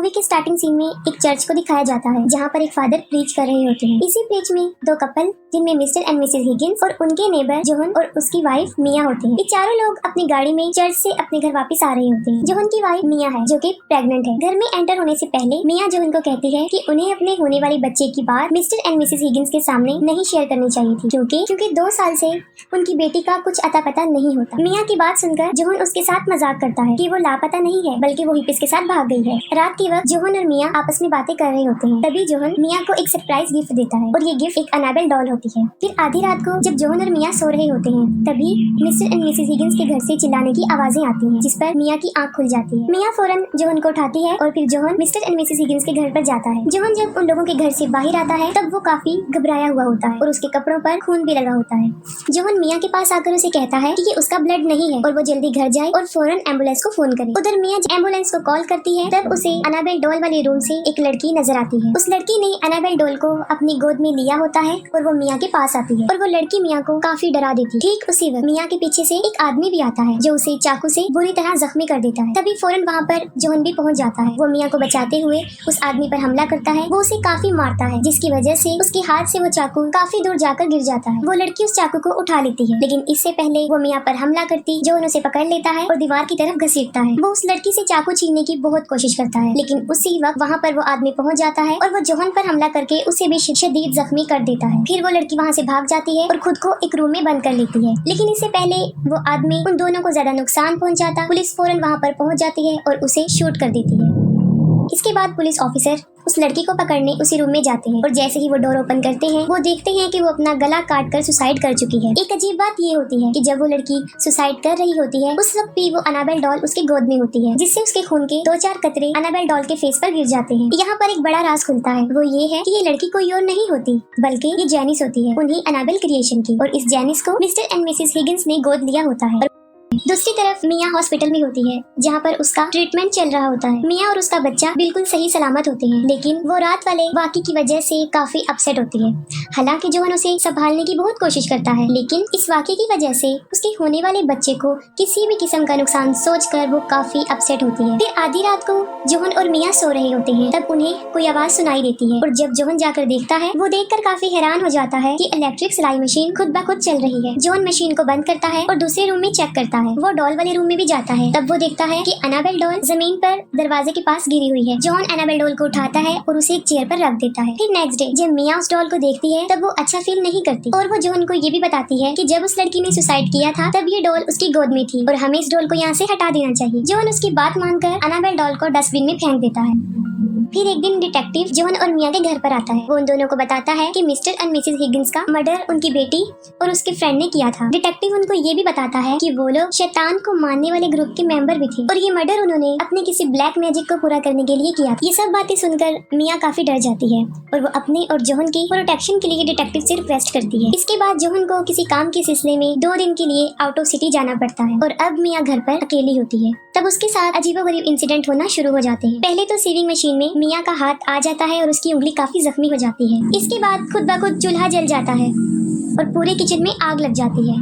Movie के starting scene में एक चर्च को दिखाया जाता है जहाँ पर एक फादर प्रीच कर रहे होते हैं। इसी प्रीच में दो कपल जिनमें मिस्टर एंड मिसेस हिगिंस और उनके नेबर जोहन और उसकी वाइफ मिया होते हैं। ये चारों लोग अपनी गाड़ी में चर्च से अपने घर वापस आ रहे होते हैं। जोहन की वाइफ मिया है जो कि प्रेग्नेंट है। घर में एंटर होने से पहले मिया जोहन को कहती है कि उन्हें अपने होने वाले बच्चे की बात मिस्टर एंड मिसेस हिगिंस के सामने नहीं शेयर करनी चाहिए थी क्योंकि 2 साल से उनकी बेटी का कुछ अता पता नहीं होता। मिया की बात सुनकर जोहन उसके साथ मजाक करता है कि वो लापता नहीं है बल्कि वो हिप्पिस के साथ भाग गई है। रात के वक्त जोहन और मिया आपस में बातें कर रहे होते हैं। तभी जोहन मिया को एक सरप्राइज गिफ्ट देता है और ये गिफ्ट एक अनाबेल डॉल होती है। फिर आधी रात को जब जोहन और मिया सो रहे होते हैं तभी मिस्टर एंड मिसेस हिगिंस के घर से चिल्लाने की आवाजें आती हैं, जिस पर मिया की आंख खुल जाती है। मिया फौरन जोहन को उठाती है और फिर Johan mister and Mrs Higgins के घर पर जाता है। जोहन जब उन लोगों के घर से बाहर आता है तब वो काफी घबराया हुआ होता है और उसके कपड़ों पर खून भी लगा होता है। जोहन मिया के पास आकर उसे कहता है कि ये उसका ब्लड नहीं है और वो जल्दी घर जाए और फौरन एम्बुलेंस को फोन करे। उधर मिया एम्बुलेंस को कॉल करती है तब उसे अनाबेल डॉल वाले रूम से एक लड़की नजर आती है। उस लड़की ने अनाबेल डॉल को अपनी गोद में लिया होता है और वो मिया के पास आती है और वो लड़की मिया को काफी डरा देती है। ठीक उसी वक्त मिया के पीछे से एक आदमी भी आता है जो उसे चाकू से बुरी तरह जख्मी कर देता है। तभी फौरन वहाँ पर जोहन भी पहुँच जाता है। वो मिया को बचाते हुए उस आदमी पर हमला करता है। वो उसे काफी मारता है जिसकी वजह से उसके हाथ से वो चाकू काफी दूर जाकर गिर जाता है। वो लड़की उस चाकू को उठा लेती है लेकिन इससे पहले वो मिया पर हमला करती जोहन उसे पकड़ लेता है और दीवार की तरफ घसीटता है। वो उस लड़की से चाकू छीनने की बहुत कोशिश करता है लेकिन उसी वक्त वहाँ पर वो आदमी पहुँच जाता है और वो जोहन पर हमला करके उसे भी शदीद जख्मी कर देता है। फिर वो लड़की वहाँ से भाग जाती है और खुद को एक रूम में बंद कर लेती है लेकिन इससे पहले वो आदमी उन दोनों को ज्यादा नुकसान पहुँचाता। पुलिस फौरन वहाँ पर पहुँच जाती है और उसे शूट कर देती है। इसके बाद पुलिस ऑफिसर उस लड़की को पकड़ने उसी रूम में जाते हैं और जैसे ही वो डोर ओपन करते हैं वो देखते हैं कि वो अपना गला काट कर सुसाइड कर चुकी है। एक अजीब बात ये होती है कि जब वो लड़की सुसाइड कर रही होती है उस वक्त भी वो अनाबेल डॉल उसके गोद में होती है जिससे उसके खून के 2-4 कतरे अनाबेल डॉल के फेस पर गिर जाते हैं। यहाँ पर एक बड़ा राज खुलता है, वो ये है कि ये लड़की कोई और नहीं होती बल्कि ये जैनिस होती है, उन्हीं अनाबेल क्रिएशन की। और इस जैनिस को मिस्टर एंड मिसेस हिगिंस ने गोद लिया होता है। दूसरी तरफ मिया हॉस्पिटल में होती है जहाँ पर उसका ट्रीटमेंट चल रहा होता है। मिया और उसका बच्चा बिल्कुल सही सलामत होते हैं लेकिन वो रात वाले वाक़े की वजह से काफी अपसेट होती है। हालांकि जोहन उसे संभालने की बहुत कोशिश करता है लेकिन इस वाक़े की वजह से उसके होने वाले बच्चे को किसी भी किस्म का नुकसान सोचकर वो काफी अपसेट होती है। फिर आधी रात को जोहन और मिया सो रहे होते हैं तब उन्हें कोई आवाज सुनाई देती है और जब जोहन जाकर देखता है वो देखकर काफी हैरान हो जाता है कि इलेक्ट्रिक सिलाई मशीन खुद ब खुद चल रही है। जोहन मशीन को बंद करता है और दूसरे रूम में चेक करता है। वो डॉल वाले रूम में भी जाता है तब वो देखता है कि अनाबेल डॉल जमीन पर दरवाजे के पास गिरी हुई है। जॉन अनाबेल डॉल को उठाता है और उसे एक चेयर पर रख देता है। फिर नेक्स्ट डे जब मिया उस डॉल को देखती है तब वो अच्छा फील नहीं करती और वो जॉन को ये भी बताती है कि जब उस लड़की ने सुसाइड किया था तब ये डॉल उसकी गोद में थी और हमें इस डॉल को यहाँ से हटा देना चाहिए। जॉन उसकी बात मानकर अनाबेल डॉल को डस्टबिन में फेंक देता है। फिर एक दिन डिटेक्टिव जॉन और मिया के घर पर आता है। वो उन दोनों को बताता है कि मिस्टर एंड मिसेस हिगिंस का मर्डर उनकी बेटी और उसके फ्रेंड ने किया था। डिटेक्टिव उनको ये भी बताता है कि वो लोग शैतान को मानने वाले ग्रुप के मेंबर भी थे और ये मर्डर उन्होंने अपने किसी ब्लैक मैजिक को पूरा करने के लिए किया। ये सब बातें सुनकर मिया काफी डर जाती है और वो अपने और जोहन की प्रोटेक्शन के लिए डिटेक्टिव से रिक्वेस्ट करती है। इसके बाद जोहन को किसी काम के सिलसिले में 2 दिन के लिए आउट ऑफ सिटी जाना पड़ता है और अब मिया घर पर अकेली होती है। तब उसके साथ अजीबोगरीब इंसिडेंट होना शुरू हो जाते हैं। पहले तो सीविंग मशीन में मिया का हाथ आ जाता है और उसकी उंगली काफी जख्मी हो जाती है। इसके बाद खुद ब खुद चूल्हा जल जाता है और पूरे किचन में आग लग जाती है।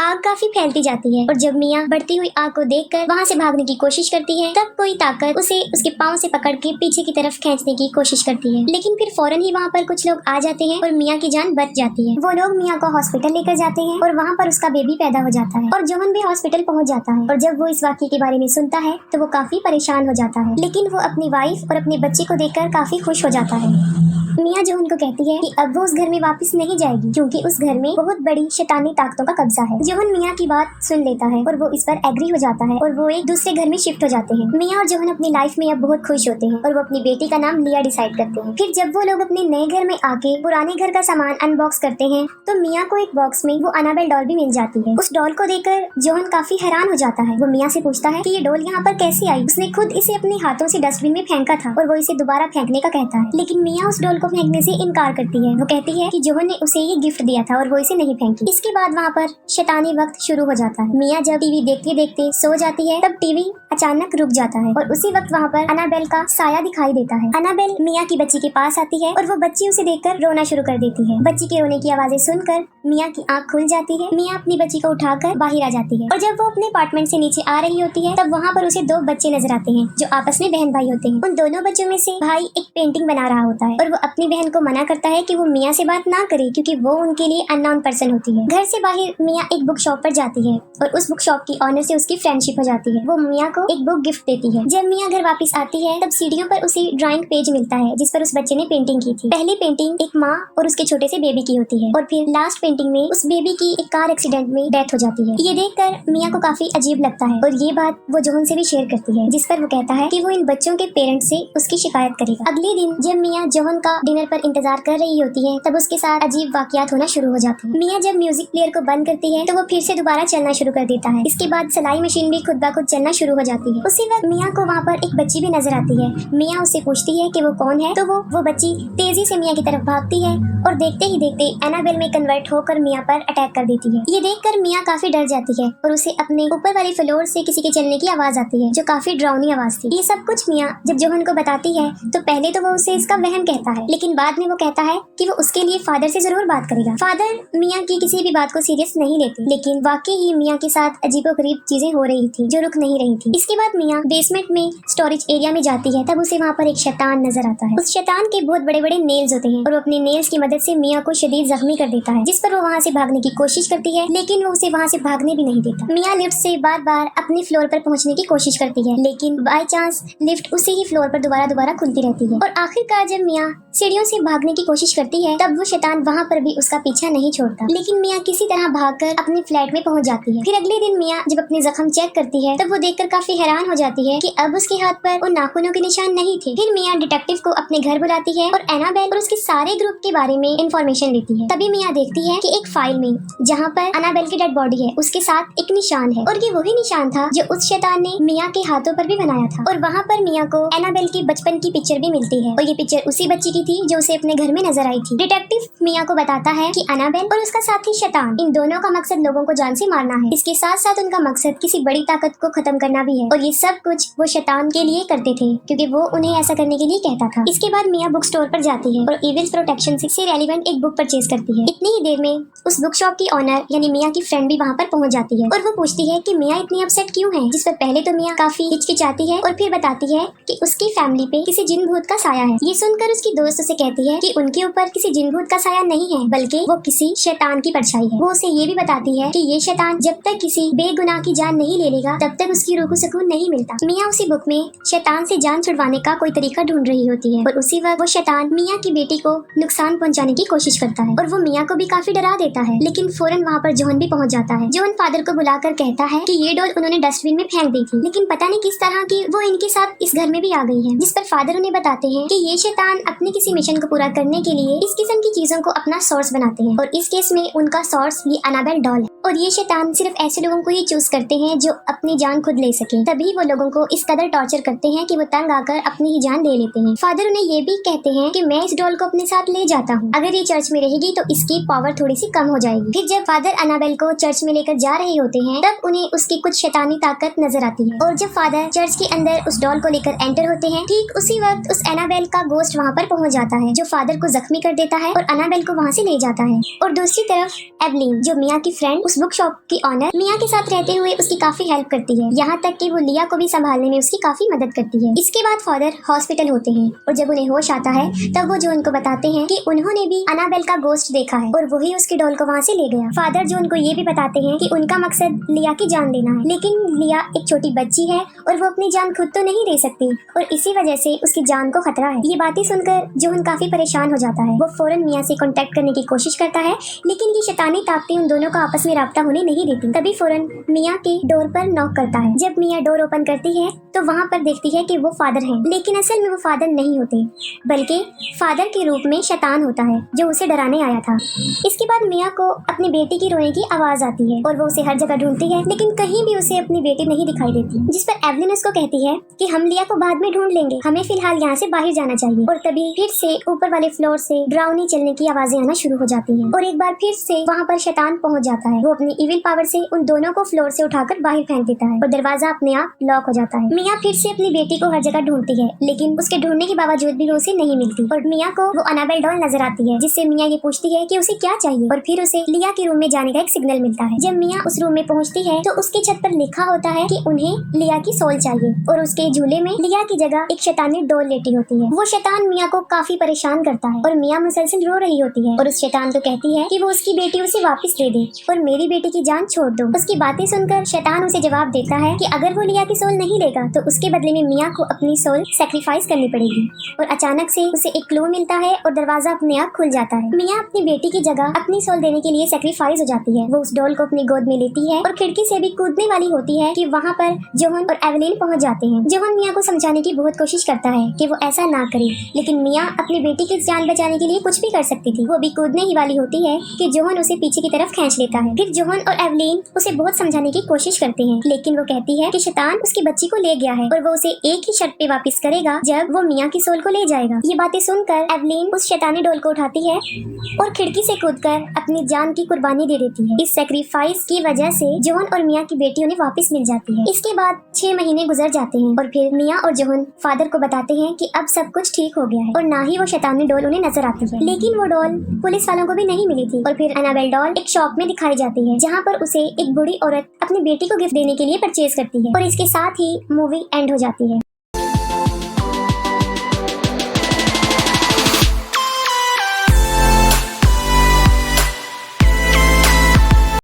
आग काफी फैलती जाती है और जब मिया बढ़ती हुई आग को देखकर वहाँ से भागने की कोशिश करती है तब कोई ताकत उसे उसके पाँव से पकड़ के पीछे की तरफ खींचने की कोशिश करती है लेकिन फिर फौरन ही वहाँ पर कुछ लोग आ जाते हैं और मिया की जान बच जाती है। वो लोग मिया को हॉस्पिटल लेकर जाते हैं और वहाँ पर उसका बेबी पैदा हो जाता है और जोहन भी हॉस्पिटल पहुँच जाता है और जब वो इस वाक़ये के बारे में सुनता है तो वो काफी परेशान हो जाता है लेकिन वो अपनी वाइफ और अपने बच्चे को देखकर काफी खुश हो जाता है। मिया जोहन को कहती है कि अब वो उस घर में वापस नहीं जाएगी क्योंकि उस घर में बहुत बड़ी शैतानी ताकतों का कब्जा है। जोहन मिया की बात सुन लेता है और वो इस पर एग्री हो जाता है और वो एक दूसरे घर में शिफ्ट हो जाते हैं। मिया और जोहन अपनी लाइफ में अब बहुत खुश होते हैं और वो अपनी बेटी का नाम लिया डिसाइड करते हैं। फिर जब वो लोग अपने नए घर में आके पुराने घर का सामान अनबॉक्स करते हैं तो मिया को एक बॉक्स में वो अनाबेल डॉल भी मिल जाती है। उस डॉल को देखकर जोहन काफी हैरान हो जाता है। वो मिया से पूछता है कि ये डॉल यहाँ पर कैसे आई। उसने खुद इसे अपने हाथों से डस्टबिन में फेंका था और वो इसे दोबारा फेंकने का कहता है लेकिन मिया उस डॉल को फेंकने से इनकार करती है। वो कहती है कि जोहन ने उसे ये गिफ्ट दिया था और वो इसे नहीं फेंकी। इसके बाद वहाँ पर शैतानी वक्त शुरू हो जाता है। मिया जब टीवी देखते देखते सो जाती है तब टीवी अचानक रुक जाता है और उसी वक्त वहाँ पर अनाबेल का साया दिखाई देता है। अनाबेल मिया की बच्ची के पास आती है और वो बच्ची उसे देखकर रोना शुरू कर देती है। बच्ची के रोने की आवाजें सुनकर मिया की आंख खुल जाती है। मिया अपनी बच्ची को उठाकर बाहर आ जाती है और जब वो अपने अपार्टमेंट से नीचे आ रही होती है तब वहाँ पर उसे दो बच्चे नजर आते हैं जो आपस में बहन भाई होते हैं। उन दोनों बच्चों में से भाई एक पेंटिंग बना रहा होता है और वो अपनी बहन को मना करता है कि वो मिया से बात ना करे क्योंकि वो उनके लिए अननोन पर्सन होती है। घर से बाहर मिया एक बुक शॉप पर जाती है और उस बुक शॉप की ऑनर से उसकी फ्रेंडशिप हो जाती है। वो मिया को एक बुक गिफ्ट देती है। जब मिया घर वापस आती है तब सीढ़ियों पर उसे ड्राइंग पेज मिलता है जिस पर उस बच्चे ने पेंटिंग की थी। पहली पेंटिंग एक माँ और उसके छोटे से बेबी की होती है और फिर लास्ट पेंटिंग में उस बेबी की एक कार एक्सीडेंट में डेथ हो जाती है। ये देखकर मिया को काफी अजीब लगता है और ये बात वो जोहन से भी शेयर करती है जिस पर वो कहता है कि वो इन बच्चों के पेरेंट्स से उसकी शिकायत करेगा। अगले दिन जब मिया जोहन का डिनर पर इंतजार कर रही होती है तब उसके साथ अजीब वाकयात होना शुरू हो जाते हैं। मिया जब म्यूजिक प्लेयर को बंद करती है तो वो फिर से दोबारा चलना शुरू कर देता है। इसके बाद सिलाई मशीन भी खुद ब खुद चलना शुरू हो जाती है। उसी वक्त मिया को वहाँ पर एक बच्ची भी नजर आती है। मिया उससे पूछती है कि वो कौन है तो वो बच्ची तेजी से मिया की तरफ भागती है और देखते ही देखते एनाबेल में कन्वर्ट होकर मिया पर अटैक कर देती है। ये देखकर मिया काफी डर जाती है और उसे अपने ऊपर वाले फ्लोर से किसी के चलने की आवाज आती है जो काफी डरावनी आवाज थी। ये सब कुछ मिया जब जोहन को बताती है तो पहले तो वो उसे इसका वहम कहता है लेकिन बाद में वो कहता है कि वो उसके लिए फादर से जरूर बात करेगा। फादर मिया की किसी भी बात को सीरियस नहीं लेते लेकिन वाकई ही मिया के साथ अजीबोगरीब चीजें हो रही थी जो रुक नहीं रही थी। इसके बाद मिया बेसमेंट में स्टोरेज एरिया में जाती है तब उसे वहाँ पर एक शैतान नजर आता है। उस शैतान के बहुत बड़े बड़े नेल्स होते हैं और वो अपने नेल्स की मदद से मिया को शदीद जख्मी कर देता है जिस पर वो वहाँ से भागने की कोशिश करती है लेकिन वो उसे वहाँ से भागने भी नहीं देता। मिया लिफ्ट से बार बार अपने फ्लोर पर पहुँचने की कोशिश करती है लेकिन बाई चांस लिफ्ट उसी ही फ्लोर पर दोबारा खुलती रहती है और आखिरकार जब मिया सीढ़ियों से भागने की कोशिश करती है तब वो शैतान वहाँ पर भी उसका पीछा नहीं छोड़ता लेकिन मिया किसी तरह भागकर अपने फ्लैट में पहुँच जाती है। फिर अगले दिन मिया जब अपने जख्म चेक करती है तब वो देखकर काफी हैरान हो जाती है कि अब उसके हाथ पर वो नाखूनों के निशान नहीं थे। फिर मिया डिटेक्टिव को अपने घर बुलाती है और एनाबेल और उसके सारे ग्रुप के बारे में इंफॉर्मेशन लेती है। तभी मिया देखती है कि एक फाइल में जहाँ पर एनाबेल की डेड बॉडी है उसके साथ एक निशान है और ये वही निशान था जो उस शैतान ने मिया के हाथों पर भी बनाया था। और वहाँ पर मिया को एनाबेल की बचपन की पिक्चर भी मिलती है और ये पिक्चर उसी बच्ची की थी जो उसे अपने घर में नजर आई थी। डिटेक्टिव मिया को बताता है कि एनाबेल और उसका साथी शैतान इन दोनों का मकसद लोगों को जान से मारना है। इसके साथ साथ उनका मकसद किसी बड़ी ताकत को खत्म करना भी है और ये सब कुछ वो शैतान के लिए करते थे क्योंकि वो उन्हें ऐसा करने के लिए कहता था। इसके बाद मिया बुक स्टोर पर जाती है और इविल्स प्रोटेक्शन से रेलेवेंट एक बुक परचेज करती है। इतनी ही देर में उस बुक शॉप की ऑनर यानी मिया की फ्रेंड भी वहाँ पर पहुँच जाती है और वो पूछती है कि मिया इतनी अपसेट क्यों है। जिस पर पहले तो मिया काफी हिचकिचाती है और फिर बताती है कि उसकी फैमिली पे किसी जिन भूत का साया है। ये सुनकर उसकी दोस्त उसे कहती है कि उनके ऊपर किसी जिन भूत का साया नहीं है बल्कि वो किसी शैतान की परछाई है। वो उसे ये भी बताती है कि ये शैतान जब तक किसी बेगुनाह की जान नहीं ले लेगा तब तक उसकी रूह को सुकून नहीं मिलता। मिया उसी बुक में शैतान से जान छुड़वाने का कोई तरीका ढूंढ रही होती है और उसी वक्त वो शैतान मिया की बेटी को नुकसान पहुंचाने की कोशिश करता है और वो मिया को भी काफी डरा देता है। लेकिन फौरन वहाँ पर जोहन भी पहुँच जाता है। जोहन फादर को बुलाकर कहता है कि ये डॉल उन्होंने डस्टबिन में फेंक दी थी लेकिन पता नहीं किस तरह की वो इनके साथ इस घर में भी आ गई है। जिस पर फादर उन्हें बताते हैं कि ये शैतान अपने किसी मिशन को पूरा करने के लिए इस किस्म की चीजों को अपना सोर्स बनाते हैं और इस केस में उनका सोर्स ये एनाबेल डॉल है और ये शैतान सिर्फ ऐसे लोगों को ही चूज करते हैं जो अपनी जान खुद ले सके। तभी वो लोगों को इस कदर टॉर्चर करते हैं कि वो तंग आकर अपनी ही जान ले लेते हैं। फादर उन्हें ये भी कहते हैं कि मैं इस डॉल को अपने साथ ले जाता हूँ, अगर ये चर्च में रहेगी तो इसकी पावर थोड़ी सी कम हो जाएगी। फिर जब फादर एनाबेल को चर्च में लेकर जा रहे होते हैं तब उन्हें उसकी कुछ शैतानी ताकत नजर आती है और जब फादर चर्च के अंदर उस डॉल को लेकर एंटर होते हैं ठीक उसी वक्त उस एनाबेल का गोस्ट वहाँ पर पहुँच जाता है जो फादर को जख्मी कर देता है और एनाबेल को वहाँ से ले जाता है। और दूसरी तरफ एवलिन जो मिया की फ्रेंड उस बुक शॉप की ऑनर मिया के साथ रहते हुए उसकी काफी हेल्प करती है, यहाँ तक कि वो लिया को भी संभालने में उसकी काफी मदद करती है। इसके बाद फादर हॉस्पिटल होते हैं और जब उन्हें होश आता है तब वो जो उनको बताते हैं कि उन्होंने भी एनाबेल का गोस्ट देखा है और वही उसकी डॉल को वहाँ से ले गया। फादर जो उनको ये भी बताते हैं कि उनका मकसद लिया की जान लेना है लेकिन लिया एक छोटी बच्ची है और वो अपनी जान खुद तो नहीं दे सकती और इसी वजह से उसकी जान को खतरा है। ये बातें सुनकर जोहन काफी परेशान हो जाता है। वो फौरन मिया से कांटेक्ट करने की कोशिश करता है लेकिन ये शैतानी ताकतें उन दोनों का आपस में राब्ता होने नहीं देती। तभी फौरन मिया के डोर पर नॉक करता है। जब मिया डोर ओपन करती है तो वहाँ पर देखती है कि वो फादर हैं लेकिन असल में वो फादर नहीं होते बल्कि फादर के रूप में शैतान होता है जो उसे डराने आया था। इसके बाद मिया को अपनी बेटी की रोने की आवाज आती है और वो उसे हर जगह ढूंढती है लेकिन कहीं भी उसे अपनी बेटी नहीं दिखाई देती। जिस पर एवलिन उसको कहती है कि हम लिया को बाद में ढूंढ लेंगे, हमें फिलहाल यहाँ से बाहर जाना चाहिए। और तभी फिर से ऊपर वाले फ्लोर से ड्राउनी चलने की आवाजें आना शुरू हो जाती हैं और एक बार फिर से वहाँ पर शैतान पहुँच जाता है। वो अपनी इविल पावर से उन दोनों को फ्लोर से उठाकर बाहर फेंक देता है और दरवाजा अपने आप लॉक हो जाता है। मिया फिर से अपनी बेटी को हर जगह ढूंढती है, लेकिन उसके ढूंढने के बावजूद भी वो उसे नहीं मिलती और मिया को वो अनाबेल डॉल नजर आती है, जिससे मिया ये पूछती है कि उसे क्या चाहिए और फिर उसे लिया के रूम में जाने का एक सिग्नल मिलता है। जब मिया उस रूम में पहुंचती है तो उसकी छत पर लिखा होता है कि उन्हें लिया की सोल चाहिए और उसके झूले में लिया की जगह एक शैतानी डॉल लेटी होती है। वो शैतान मिया को काफी परेशान करता है और मिया मुसलसल रो रही होती है और उस शैतान को कहती है कि वो उसकी बेटी उसे वापस दे दे और मेरी बेटी की जान छोड़ दो। उसकी बातें सुनकर शैतान उसे जवाब देता है कि अगर वो लिया की सोल नहीं लेगा तो उसके बदले में मिया को अपनी सोल सैक्रिफाइस करनी पड़ेगी। और अचानक से उसे एक क्लू मिलता है और दरवाजा अपने आप खुल जाता है। मिया अपनी बेटी की जगह अपनी सोल देने के लिए सैक्रिफाइस हो जाती है। वो उस डॉल को अपनी गोद में लेती है और खिड़की से भी कूदने वाली होती है कि वहाँ पर जोहन और एवलिन पहुँच जाते हैं। जोहन मिया को समझाने की बहुत कोशिश करता है कि वो ऐसा ना करे, लेकिन मिया अपनी बेटी की जान बचाने के लिए कुछ भी कर सकती थी। वो भी कूदने ही वाली होती है कि जोहन उसे पीछे की तरफ खींच लेता है। फिर जोहन और एवलिन उसे बहुत समझाने की कोशिश करते हैं, लेकिन वो कहती है कि शैतान उसकी बच्ची को ले गया है और वो उसे एक ही शर्त पे वापस करेगा जब वो मिया की सोल को ले जाएगा। ये बातें सुनकर एवलिन उस शैतानी डोल को उठाती है और खिड़की से कूदकर अपनी जान की कुर्बानी दे देती है। इस सैक्रिफाइस की वजह से जोहन और मिया की बेटी उन्हें वापस मिल जाती है। इसके बाद 6 महीने गुजर जाते हैं और फिर मिया और जोहन फादर को बताते हैं कि अब सब कुछ ठीक हो गया है और ना ही वो शैतानी डोल उन्हें नजर आती है। लेकिन वो डोल पुलिस वालों को भी नहीं मिली थी और फिर एनाबेल डॉल एक शॉप में दिखाई जाती है, जहाँ पर उसे एक बूढ़ी औरत अपनी बेटी को गिफ्ट देने के लिए परचेज करती है और इसके साथ ही मूवी एंड हो जाती है।